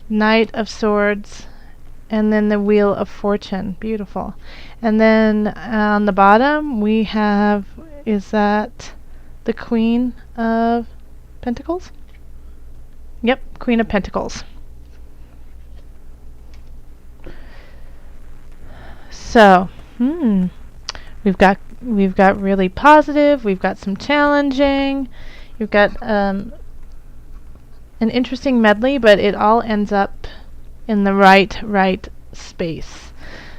Knight of Swords, and then the Wheel of Fortune. Beautiful. And then on the bottom we have, is that the Queen of Pentacles? Yep, Queen of Pentacles. So, we've got really positive, we've got some challenging, you've got an interesting medley, but it all ends up in the right space.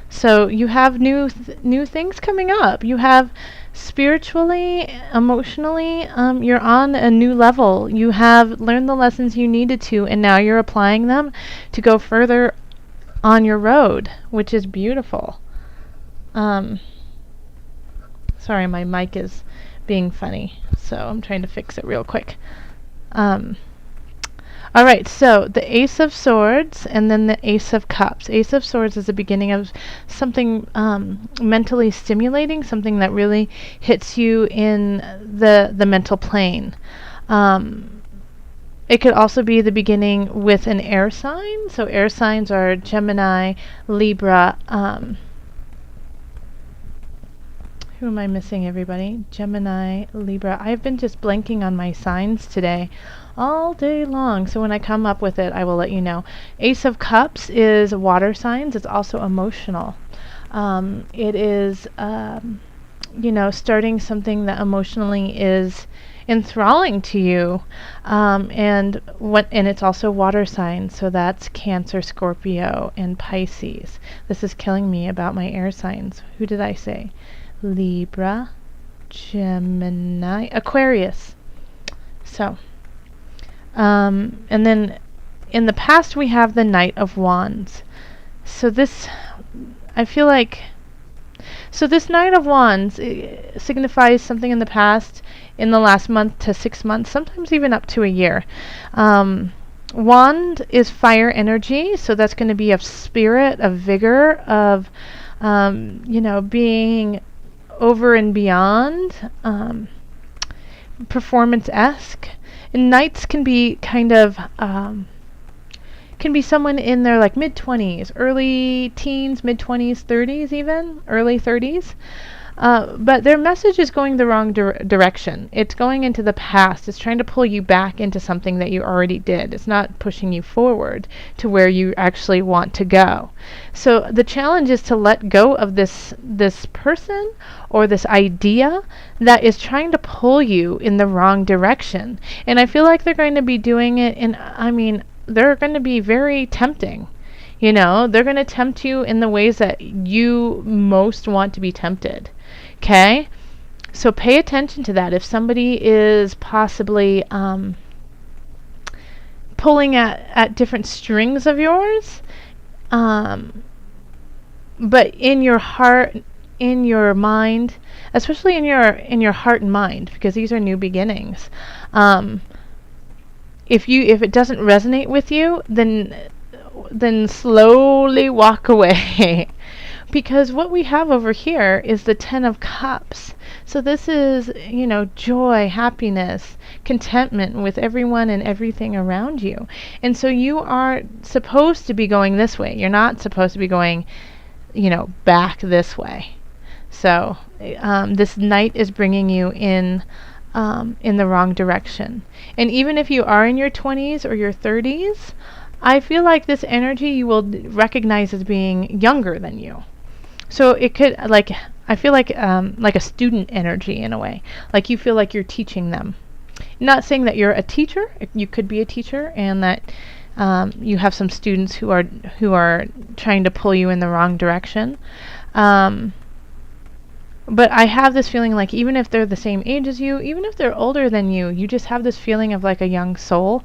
So you have new things coming up. You have spiritually, emotionally, you're on a new level. You have learned the lessons you needed to, and now you're applying them to go further on your road, which is beautiful. Sorry, my mic is being funny, so I'm trying to fix it real quick. Alright, so the Ace of Swords and then the Ace of Cups. Ace of Swords is the beginning of something mentally stimulating, something that really hits you in the mental plane. It could also be the beginning with an air sign. So air signs are Gemini, Libra. Who am I missing, everybody? Gemini, Libra. I've been just blanking on my signs today all day long, so when I come up with it, I will let you know. Ace of Cups is water signs. It's also emotional. It is, starting something that emotionally is enthralling to you, and it's also water signs. So that's Cancer, Scorpio, and Pisces. This is killing me about my air signs. Who did I say? Libra, Gemini, Aquarius. So, and then in the past we have the Knight of Wands. So this, I feel like, so this Knight of Wands signifies something in the past, in the last month to 6 months, sometimes even up to a year. Wand is fire energy, so that's going to be of spirit, of vigor, of, being over and beyond, performance-esque. And knights can be kind of, can be someone in their like mid-20s, early teens, mid-20s, 30s even, early 30s. But their message is going the wrong direction. It's going into the past. It's trying to pull you back into something that you already did. It's not pushing you forward to where you actually want to go. So the challenge is to let go of this person or this idea that is trying to pull you in the wrong direction. And I feel like they're going to be doing it they're going to be very tempting. They're going to tempt you in the ways that you most want to be tempted. Okay? So pay attention to that. If somebody is possibly pulling at different strings of yours, but in your heart, in your mind, especially in your heart and mind, because these are new beginnings. If it doesn't resonate with you, then slowly walk away. Because what we have over here is the Ten of Cups. So this is, joy, happiness, contentment with everyone and everything around you. And so you are supposed to be going this way. You're not supposed to be going, back this way. So this Knight is bringing you in the wrong direction. And even if you are in your 20s or your 30s, I feel like this energy you will recognize as being younger than you. So it could, I feel like a student energy in a way. Like you feel like you're teaching them. Not saying that you're a teacher. You could be a teacher, and that you have some students who are trying to pull you in the wrong direction. But I have this feeling like even if they're the same age as you, even if they're older than you, you just have this feeling of like a young soul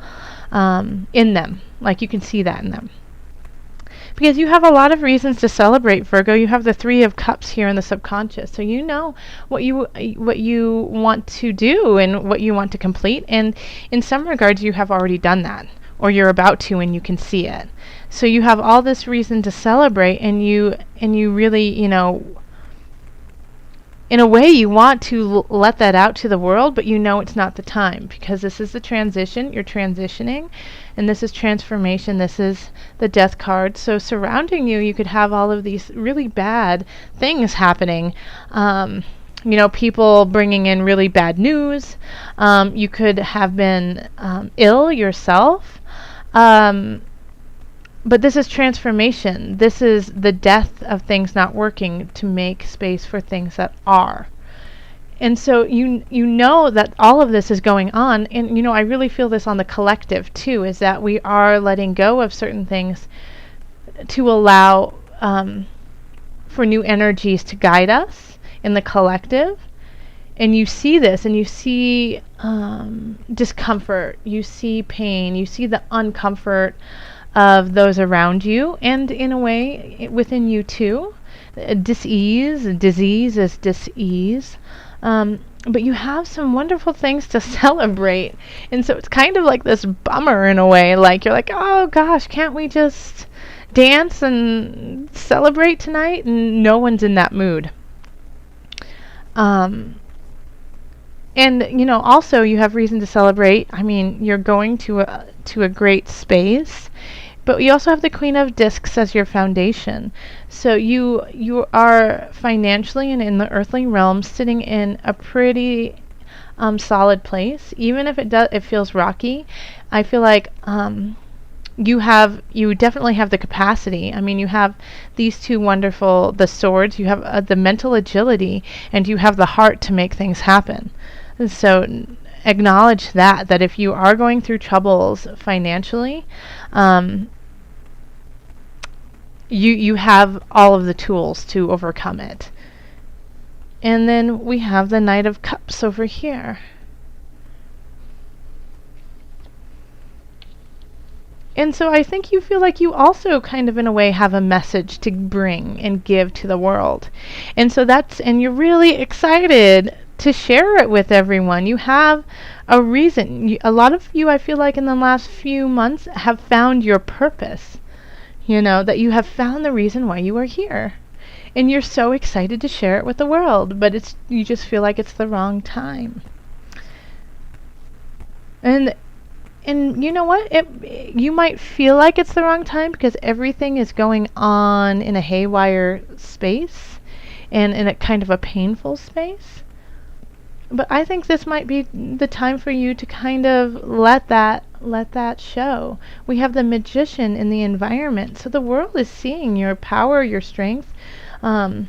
in them. Like you can see that in them. Because you have a lot of reasons to celebrate, Virgo. You have the Three of Cups here in the subconscious. So you know what you want to do and what you want to complete. And in some regards, you have already done that. Or you're about to, and you can see it. So you have all this reason to celebrate, and you really, in a way, you want to let that out to the world, but you know it's not the time, because this is the transition. You're transitioning, and this is transformation. This is the death card. So surrounding you, you could have all of these really bad things happening. People bringing in really bad news. You could have been ill yourself. But this is transformation. This is the death of things not working to make space for things that are. And so you know that all of this is going on, and I really feel this on the collective too, is that we are letting go of certain things to allow for new energies to guide us in the collective. And you see this, and you see discomfort, you see pain, you see the uncomfort of those around you, and in a way within you too. Disease is dis-ease. But you have some wonderful things to celebrate. And so it's kind of like this bummer in a way. Like you're like, oh gosh, can't we just dance and celebrate tonight? And no one's in that mood. And also you have reason to celebrate. I mean, you're going to a great space. But you also have the Queen of Discs as your foundation. So you are financially and in the earthly realm sitting in a pretty solid place. Even if it feels rocky, I feel like you definitely have the capacity. I mean, you have these two wonderful, the swords, you have the mental agility, and you have the heart to make things happen. And so acknowledge that if you are going through troubles financially, you have all of the tools to overcome it. And then we have the Knight of Cups over here. And so I think you feel like you also kind of in a way have a message to bring and give to the world. And so and you're really excited to share it with everyone. You have a reason. A lot of you, I feel like in the last few months, have found your purpose. That you have found the reason why you are here. And you're so excited to share it with the world, but you just feel like it's the wrong time. And you know what? You might feel like it's the wrong time because everything is going on in a haywire space and in a kind of a painful space. But I think this might be the time for you to kind of let that show. We have the Magician in the environment, so the world is seeing your power, your strength, the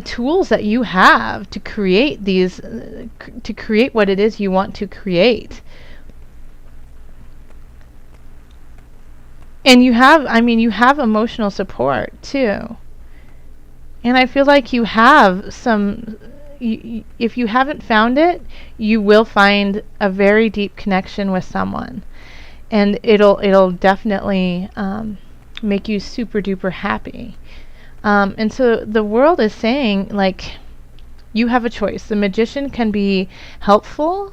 tools that you have to create to create what it is you want to create. And you have emotional support too. And I feel like you have some. If you haven't found it, you will find a very deep connection with someone, and it'll definitely make you super duper happy. And so the world is saying, like, you have a choice. The Magician can be helpful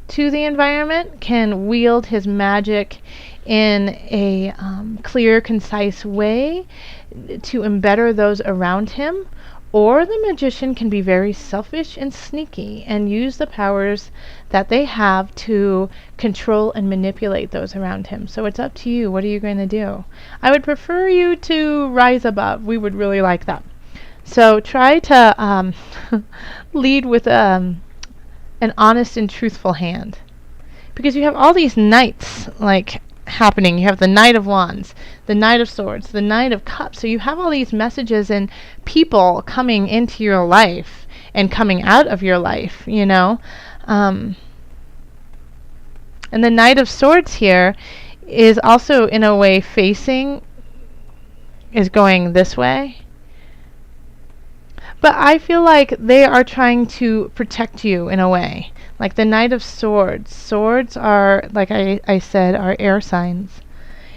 to the environment, can wield his magic in a clear, concise way to embetter those around him. Or the Magician can be very selfish and sneaky and use the powers that they have to control and manipulate those around him. So it's up to you. What are you going to do? I would prefer you to rise above. We would really like that. So try to lead with an honest and truthful hand. Because you have all these knights, happening. You have the Knight of Wands, the Knight of Swords, the Knight of Cups. So you have all these messages and people coming into your life and coming out of your life, And the Knight of Swords here is also in a way is going this way. But I feel like they are trying to protect you in a way. Like the Knight of Swords. Swords are, like I said, are air signs.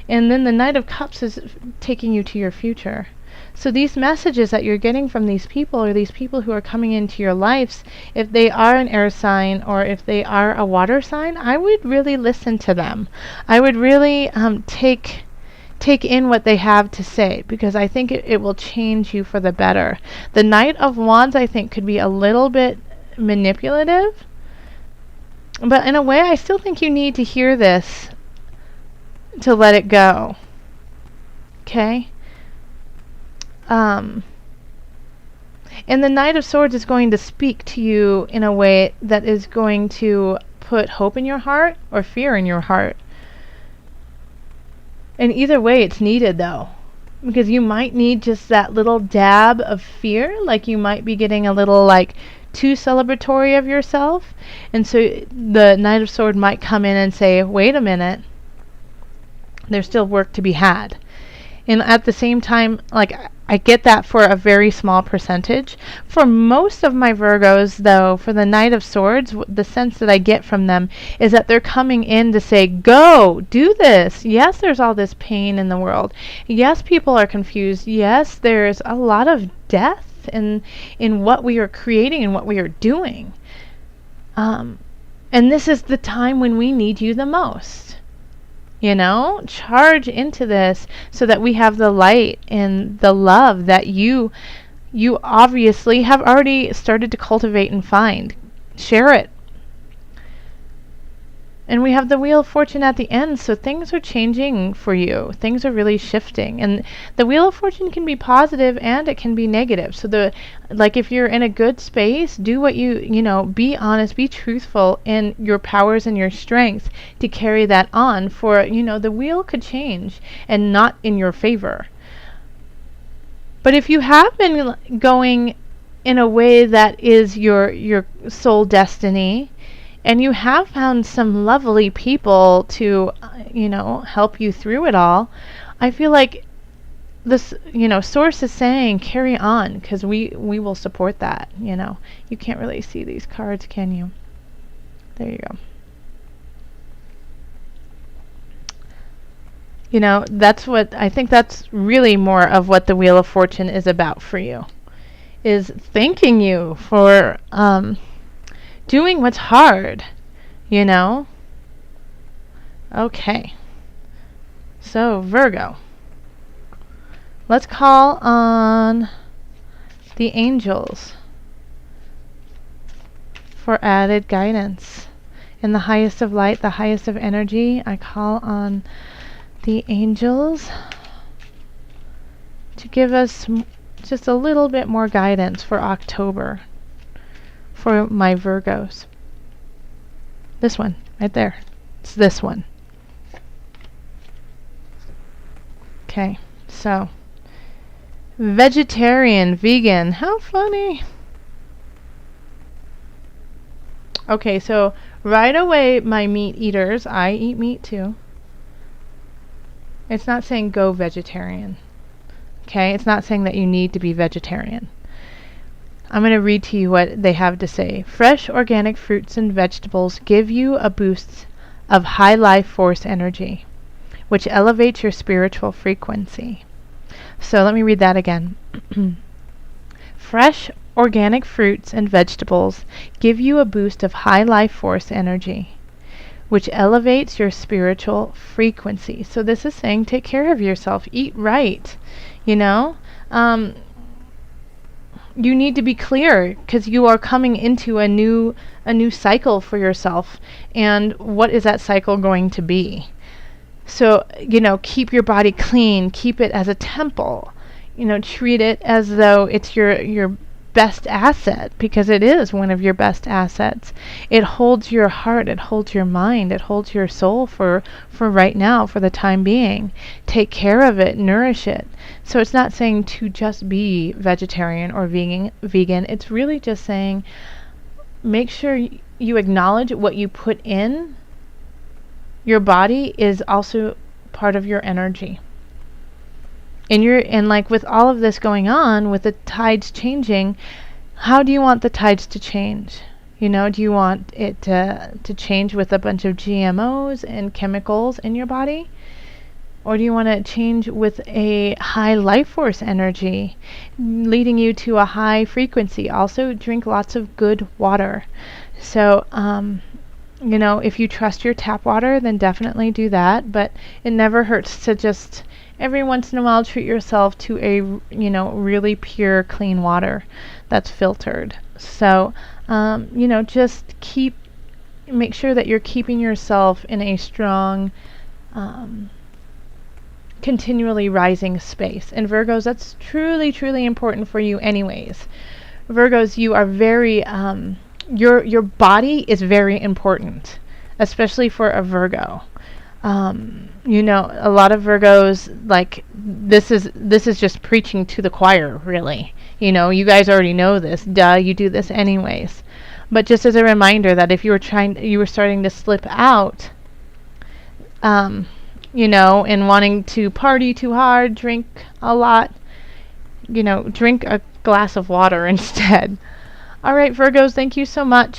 And then the Knight of Cups is taking you to your future. So these messages that you're getting from these people, or these people who are coming into your lives, if they are an air sign or if they are a water sign, I would really listen to them. I would really take take in what they have to say, because I think it will change you for the better. The Knight of Wands, I think, could be a little bit manipulative, but in a way I still think you need to hear this to let it go. Okay? And the Knight of Swords is going to speak to you in a way that is going to put hope in your heart or fear in your heart. And either way, it's needed, though, because you might need just that little dab of fear, like you might be getting a little too celebratory of yourself. And so the Knight of Swords might come in and say, wait a minute, there's still work to be had. And at the same time, I get that for a very small percentage. For most of my Virgos, though, for the Knight of Swords, the sense that I get from them is that they're coming in to say, go, do this. Yes, there's all this pain in the world. Yes, people are confused. Yes, there's a lot of death in what we are creating and what we are doing. And this is the time when we need you the most. Charge into this so that we have the light and the love that you obviously have already started to cultivate and find. Share it. And we have the Wheel of Fortune at the end, so things are changing for you. Things are really shifting. And the Wheel of Fortune can be positive and it can be negative. So if you're in a good space, do what be honest, be truthful in your powers and your strengths to carry that on, for, the wheel could change and not in your favor. But if you have been going in a way that is your soul destiny, and you have found some lovely people to, help you through it all, I feel like this, Source is saying carry on, because we will support that. You can't really see these cards, can you? There you go. I think that's really more of what the Wheel of Fortune is about for you, is thanking you for doing what's hard, Okay. So, Virgo. Let's call on the angels for added guidance. In the highest of light, the highest of energy, I call on the angels to give us just a little bit more guidance for October. For my Virgos. This one, right there. It's this one. Okay, so vegetarian, vegan, how funny. Okay, so right away, my meat eaters, I eat meat too. It's not saying go vegetarian. Okay, it's not saying that you need to be vegetarian. I'm going to read to you what they have to say. Fresh organic fruits and vegetables give you a boost of high life force energy, which elevates your spiritual frequency. So let me read that again. Fresh organic fruits and vegetables give you a boost of high life force energy, which elevates your spiritual frequency. So this is saying take care of yourself, eat right, you need to be clear, because you are coming into a new cycle for yourself. And what is that cycle going to be? So, keep your body clean, keep it as a temple, treat it as though it's your best asset, because it is one of your best assets. It holds your heart, it holds your mind, it holds your soul for right now, for the time being. Take care of it, nourish it. So it's not saying to just be vegetarian or vegan. It's really just saying make sure you acknowledge what you put in your body is also part of your energy. And with all of this going on, with the tides changing, how do you want the tides to change? Do you want it to change with a bunch of GMOs and chemicals in your body? Or do you want to change with a high life force energy, leading you to a high frequency? Also, drink lots of good water. So, You know, if you trust your tap water, then definitely do that, but it never hurts to just every once in a while treat yourself to a, you know, really pure, clean water that's filtered. So, you know, just make sure that you're keeping yourself in a strong, um, continually rising space. And Virgos, that's truly, truly important for you anyways. Virgos, you are very, your body is very important, especially for a Virgo. You know, a lot of Virgos, like, this is just preaching to the choir, really. You know, you guys already know this. Duh, you do this anyways. But just as a reminder that if you were starting to slip out, um, you know, and wanting to party too hard, drink a lot, you know, drink a glass of water instead. All right, Virgos, thank you so much.